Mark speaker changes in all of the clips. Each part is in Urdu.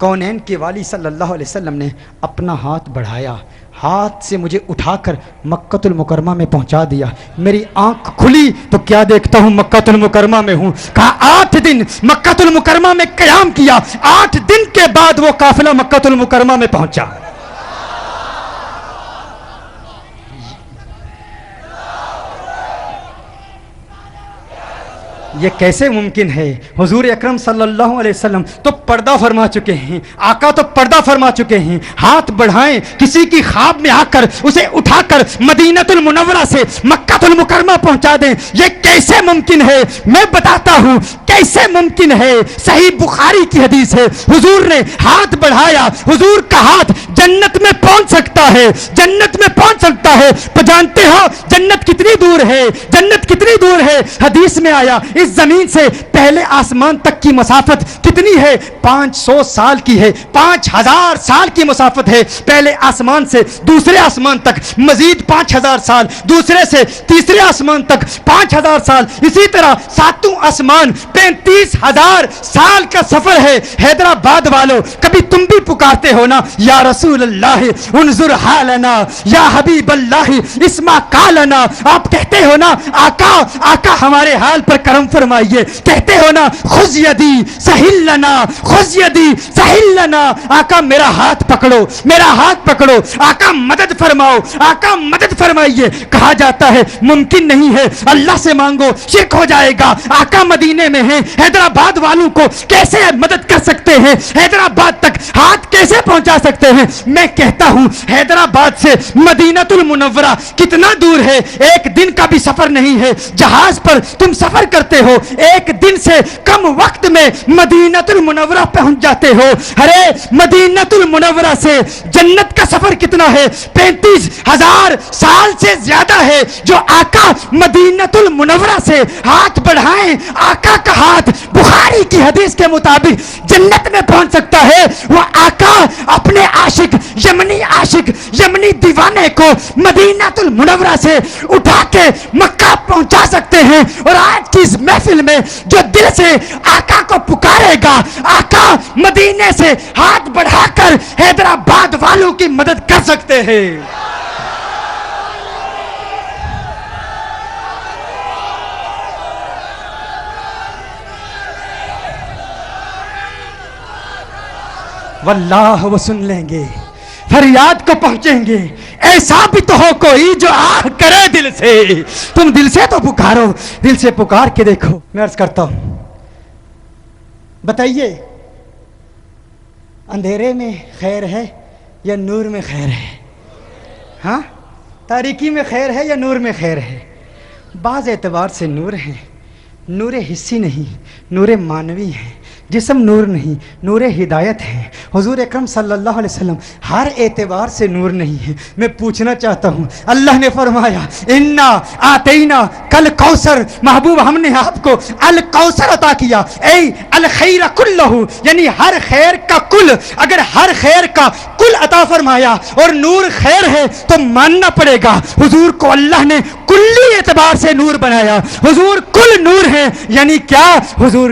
Speaker 1: کونین کے والی صلی اللہ علیہ وسلم نے اپنا ہاتھ بڑھایا، ہاتھ سے مجھے اٹھا کر مکۃ المکرمہ میں پہنچا دیا۔ میری آنکھ کھلی تو کیا دیکھتا ہوں؟ مکۃ المکرمہ میں ہوں۔ کہا 8 دن مکۃ المکرمہ میں قیام کیا، 8 دن کے بعد وہ قافلہ مکۃ المکرمہ میں پہنچا۔ یہ کیسے ممکن ہے؟ حضور اکرم صلی اللہ علیہ وسلم تو پردہ فرما چکے ہیں، آقا تو پردہ فرما چکے ہیں، ہاتھ بڑھائیں کسی کی خواب میں آ کر اسے اٹھا کر مدینۃ المنورہ سے مکہ المکرمہ پہنچا دیں، یہ کیسے ممکن ہے؟ میں بتاتا ہوں کیسے ممکن ہے۔ صحیح بخاری کی حدیث ہے، حضور نے ہاتھ بڑھایا، حضور کا ہاتھ جنت میں پہنچ سکتا ہے، جنت میں پہنچ سکتا ہے۔ تو جانتے ہو جنت کتنی دور ہے؟ جنت کتنی دور ہے؟ حدیث میں آیا اس زمین سے پہلے آسمان تک کی مسافت کتنی ہے؟ 500 سال کی ہے، 5000 سال کی مسافت ہے پہلے آسمان سے دوسرے آسمان تک، مزید 5000 سال، دوسرے سے تیسرے آسمان تک 5000 سال، اسی طرح 7واں آسمان 35000 سال کا سفر ہے۔ حیدرآباد والوں کبھی تم بھی پکارتے ہو نا، یا رسول اللہ انظر حالنا، یا حبیب اللہ اسمع قالنا، آپ کہتے ہو نا آقا آقا ہمارے حال پر کرم فرمائیے، کہتے ہو نا خذ یدی سہل لنا، خذ یدی سہل لنا، آقا میرا ہاتھ پکڑو، میرا ہاتھ پکڑو، آقا مدد فرماؤ، آقا مدد فرمائیے۔ کہا جاتا ہے ممکن نہیں ہے، اللہ سے مانگو شرک ہو جائے گا۔ آقا مدینے میں ہیں، حیدرآباد والوں کو کیسے مدد کر سکتے ہیں؟ حیدرآباد تک ہاتھ کیسے پہنچا سکتے ہیں؟ میں کہتا ہوں حیدرآباد سے مدینۃ المنورہ کتنا دور ہے؟ 1 دن کا بھی سفر نہیں ہے۔ جہاز پر تم سفر کرتے ہو، 1 دن سے کم وقت میں مدینۃ المنورہ پہنچ جاتے ہو۔ ارے مدینۃ المنورہ سے جنت کا سفر کتنا ہے؟ 35000 سال سے زیادہ ہے۔ جو آقا مدینۃ المنورہ سے ہاتھ بڑھائیں، آقا کا ہاتھ بخاری کی حدیث کے مطابق جنت میں پہنچ سکتا ہے، وہ آقا اپنے عاشق یمنی دیوانے کو مدینۃ المنورہ سے اٹھا کے مکہ پہنچا سکتے ہیں۔ اور آج کی اس محفل میں جو دل سے آقا کو پکارے گا، آقا مدینے سے ہاتھ بڑھا کر حیدرآباد والوں کی مدد کر سکتے ہیں۔ واللہ وہ سن لیں گے، فریاد کو پہنچیں گے۔ ایسا بھی تو ہو کوئی جو آہ کرے دل سے، تم دل سے تو پکارو، دل سے پکار کے دیکھو۔ میں عرض کرتا ہوں بتائیے اندھیرے میں خیر ہے یا نور میں خیر ہے؟ ہاں، تاریکی میں خیر ہے یا نور میں خیر ہے؟ بعض اعتبار سے نور ہیں، نور حسی نہیں، نور معنوی ہیں، جسم نور نہیں، نور ہدایت ہے۔ حضور اکرم صلی اللہ علیہ وسلم ہر اعتبار سے نور نہیں ہے۔ میں پوچھنا چاہتا ہوں، اللہ نے فرمایا انا آتینا کل کوثر، محبوب ہم نے آپ کو الکوثر عطا کیا، اے الخیر کلہ، یعنی ہر خیر کا کل، اگر ہر خیر کا کل عطا فرمایا اور نور خیر ہے تو ماننا پڑے گا حضور کو اللہ نے کلی اعتبار سے نور بنایا۔ حضور کل نور ہے، یعنی کیا؟ حضور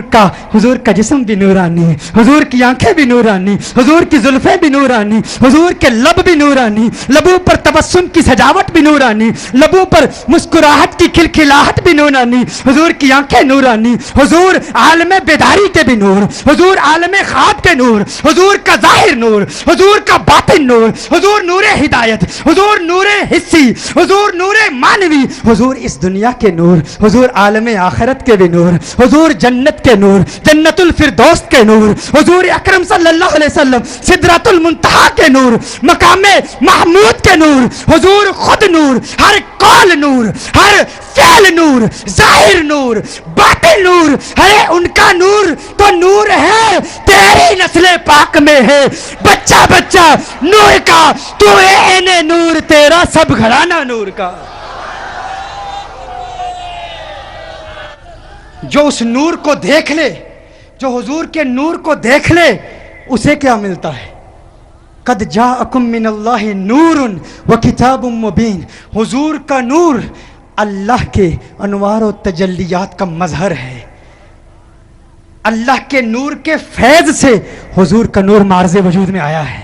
Speaker 1: کا جسم بھی نورانی ہے، حضور کی آنکھیں بھی نورانی، حضور کی زلفیں بھی نورانی، حضور کے لب بھی نورانی، لبوں پر تبسم کی سجاوٹ بھی نورانی، لبوں پر مسکراہٹ کی کھلکھلاہٹ بھی نورانی، حضور کی آنکھیں نورانی، حضور عالم بیداری کے بھی نور، حضور عالم خواب کے نور، حضور کا ظاہر نور، حضور کا باطن نور، حضور نور ہدایت، حضور نور حسی، حضور نور معنوی، حضور اس دنیا کے نور، حضور عالم آخرت کے بھی نور، حضور جنت کے نور، جنت الفردوس کے نور، حضور اکرم صلی اللہ علیہ وسلم سدرۃ المنتہا کے نور، مقام محمود کے نور، حضور خود نور، ہر قول نور، ہر فعل نور، ظاہر نور، باطن نور، ارے ان کا نور تو نور ہے، تیری نسل پاک میں ہے، بچہ بچہ نور کا، تو عین نور تیرا سب گھرانہ نور کا۔ جو اس نور کو دیکھ لے، جو حضور کے نور کو دیکھ لے، اسے کیا ملتا ہے؟ قد جاءکم من اللہ نور وکتاب مبین، حضور کا نور اللہ کے انوار و تجلیات کا مظہر ہے۔ اللہ کے نور کے فیض سے حضور کا نور معرض وجود میں آیا ہے.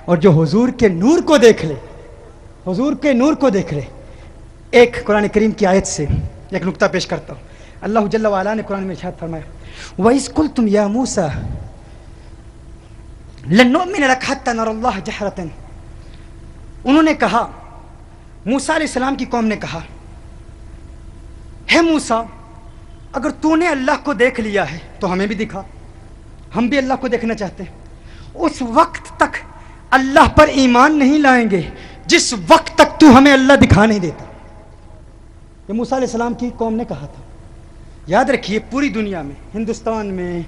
Speaker 1: اور جو حضور کے نور کو دیکھ لے، حضور کے نور کو دیکھ لے. ایک قرآن کریم کی آیت سے ایک نقطہ پیش کرتا ہوں. اللہ جل وعلا نے قرآن میں ارشاد فرمایا وَإِذْ قُلْتُمْ يَا مُوسَى لَن نُؤْمِنَ لَكَ حَتَّى نَرَى اللَّهَ جَهْرَةً. انہوں نے کہا، موسیٰ علیہ السلام کی قوم نے کہا، ہے موسیٰ اگر تو نے اللہ کو دیکھ لیا ہے تو ہمیں بھی دکھا، ہم بھی اللہ کو دیکھنا چاہتے ہیں. اس وقت تک اللہ پر ایمان نہیں لائیں گے جس وقت تک تو ہمیں اللہ دکھا نہیں دیتا. یہ موسیٰ علیہ السلام کی قوم نے کہا تھا. یاد رکھیے پوری دنیا میں، ہندوستان میں،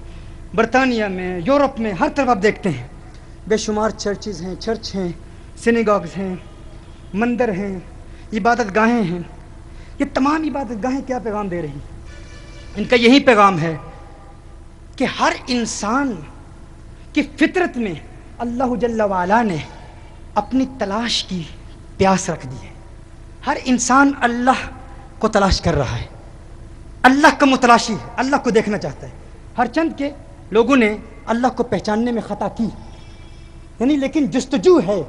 Speaker 1: برطانیہ میں، یورپ میں، ہر طرف آپ دیکھتے ہیں بے شمار چرچز ہیں، چرچ ہیں، سینیگاگز ہیں، مندر ہیں، عبادت گاہیں ہیں. یہ تمام عبادت گاہیں کیا پیغام دے رہی ہیں؟ ان کا یہی پیغام ہے کہ ہر انسان کی فطرت میں اللہ جل وعلا نے اپنی تلاش کی پیاس رکھ دی ہے. ہر انسان اللہ کو تلاش کر رہا ہے، اللہ کا متلاشی ہے، اللہ کو دیکھنا چاہتا ہے. ہر چند کے لوگوں نے اللہ کو پہچاننے میں خطا کی، یعنی لیکن جستجو ہے.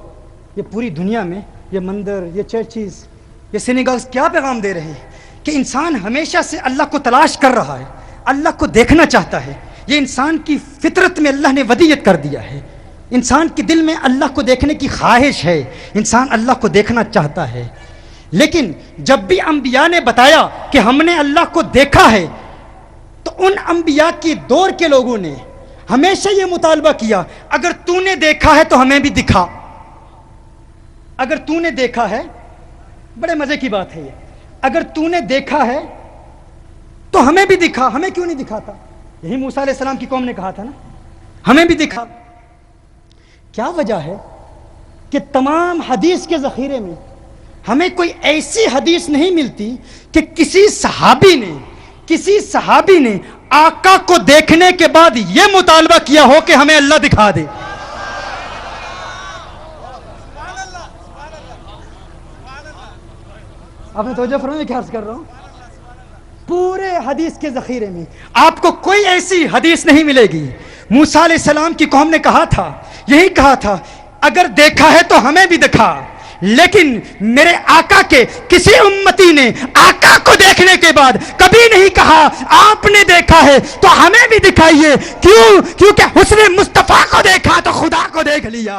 Speaker 1: یہ پوری دنیا میں یہ مندر، یہ چرچز، یہ سینیگاگز کیا پیغام دے رہے ہیں کہ انسان ہمیشہ سے اللہ کو تلاش کر رہا ہے، اللہ کو دیکھنا چاہتا ہے. یہ انسان کی فطرت میں اللہ نے ودیت کر دیا ہے. انسان کے دل میں اللہ کو دیکھنے کی خواہش ہے، انسان اللہ کو دیکھنا چاہتا ہے. لیکن جب بھی انبیاء نے بتایا کہ ہم نے اللہ کو دیکھا ہے تو ان انبیاء کی دور کے لوگوں نے ہمیشہ یہ مطالبہ کیا، اگر تو نے دیکھا ہے تو ہمیں بھی دکھا. اگر تو نے دیکھا ہے، بڑے مزے کی بات ہے یہ، اگر تو نے دیکھا ہے تو ہمیں بھی دکھا. ہمیں کیوں نہیں دکھاتا؟ یہی موسیٰ علیہ السلام کی قوم نے کہا تھا نا، ہمیں بھی دکھا. کیا وجہ ہے کہ تمام حدیث کے ذخیرے میں ہمیں کوئی ایسی حدیث نہیں ملتی کہ کسی صحابی نے آقا کو دیکھنے کے بعد یہ مطالبہ کیا ہو کہ ہمیں اللہ دکھا دے. آپ نے توجہ فرمائی، کیا عرض کر رہا ہوں؟ پورے حدیث کے ذخیرے میں آپ کو کوئی ایسی حدیث نہیں ملے گی. موسیٰ علیہ السلام کی قوم نے کہا تھا، یہی کہا تھا، اگر دیکھا ہے تو ہمیں بھی دکھا. لیکن میرے آقا کے کسی امتی نے آقا کو دیکھنے کے بعد کبھی نہیں کہا آپ نے دیکھا ہے تو ہمیں بھی دکھائیے. کیوں؟ کیونکہ حسن مصطفیٰ کو دیکھا تو خدا کو دیکھ لیا.